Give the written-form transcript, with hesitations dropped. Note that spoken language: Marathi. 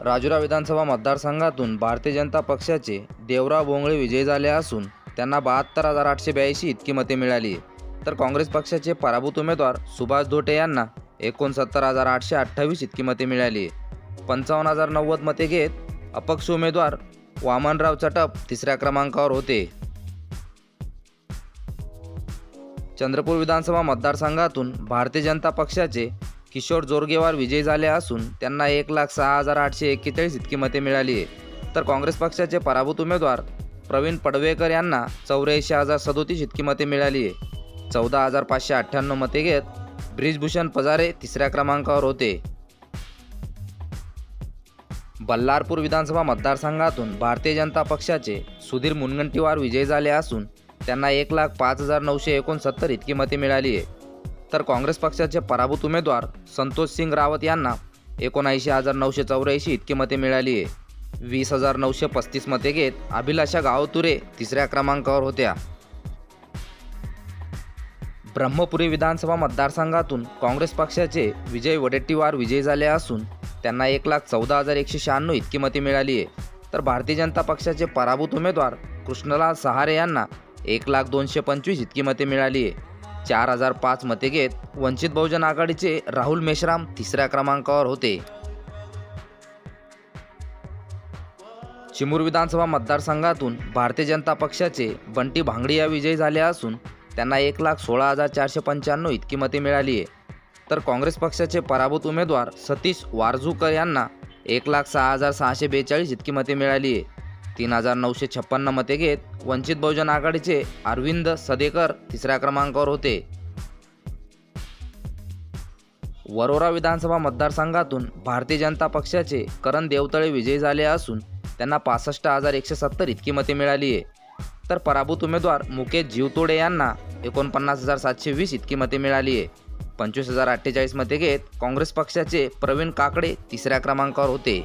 राजुरा विधानसभा मतदारसंघातून भारतीय जनता पक्षाचे देवराव बोंगळे विजयी झाले असून त्यांना 72,882 इतकी मते मिळाली, तर काँग्रेस पक्षाचे पराभूत उमेदवार सुभाष धोटे यांना 69,828 इतकी मते मिळाली. 55,090 मते घेत अपक्ष उमेदवार वामनराव चटप तिसऱ्या क्रमांकावर होते. चंद्रपूर विधानसभा मतदारसंघातून भारतीय जनता पक्षाचे किशोर जोरगेवार विजयी झाले असून त्यांना 1,06,841 इतकी मते मिळाली, तर काँग्रेस पक्षाचे पराभूत उमेदवार प्रवीण पडवेकर यांना 84,037 इतकी मते मिळाली. 14,598 मते घेत ब्रिजभूषण पजारे तिसऱ्या क्रमांकावर होते. बल्लारपूर विधानसभा मतदारसंघातून भारतीय जनता पक्षाचे सुधीर मुनगंटीवार विजयी झाले असून त्यांना 1,05,969 इतकी मते मिळाली आहे, तर काँग्रेस पक्षाचे पराभूत उमेदवार संतोष सिंग रावत यांना 79,984 इतकी मते मिळाली आहे. 20,935 मते घेत अभिलाषा गावतुरे तिसऱ्या क्रमांकावर होत्या. ब्रह्मपुरी विधानसभा मतदारसंघातून काँग्रेस पक्षाचे विजय वडेट्टीवार विजयी झाले असून त्यांना 1,14,196 इतकी मते मिळाली आहे, तर भारतीय जनता पक्षाचे पराभूत उमेदवार कृष्णलाल सहारे यांना 1,02,25 इतकी मते मिळाली आहे. 4,005 मते घेत वंचित बहुजन आघाडीचे राहुल मेश्राम तिसऱ्या क्रमांकावर होते. चिमूर विधानसभा मतदारसंघातून भारतीय जनता पक्षाचे बंटी भांगडिया विजयी झाले असून त्यांना 1,16,495 इतकी मते मिळाली आहे, तर काँग्रेस पक्षाचे पराभूत उमेदवार सतीश वारझूकर यांना 1,06,642 इतकी मते मिळाली आहे. 3,956 मते घेत वंचित बहुजन आघाडीचे अरविंद सदेकर तिसऱ्या क्रमांकावर होते. वरोरा विधानसभा मतदारसंघातून भारतीय जनता पक्षाचे करण देवतळे विजयी झाले असून त्यांना 65,170 इतकी मते मिळाली आहे, तर पराभूत उमेदवार मुकेश जीवतोडे यांना 49,720 इतकी मते मिळाली आहे. 25,048 मते घेत काँग्रेस पक्षाचे प्रवीण काकडे तिसऱ्या क्रमांकावर होते.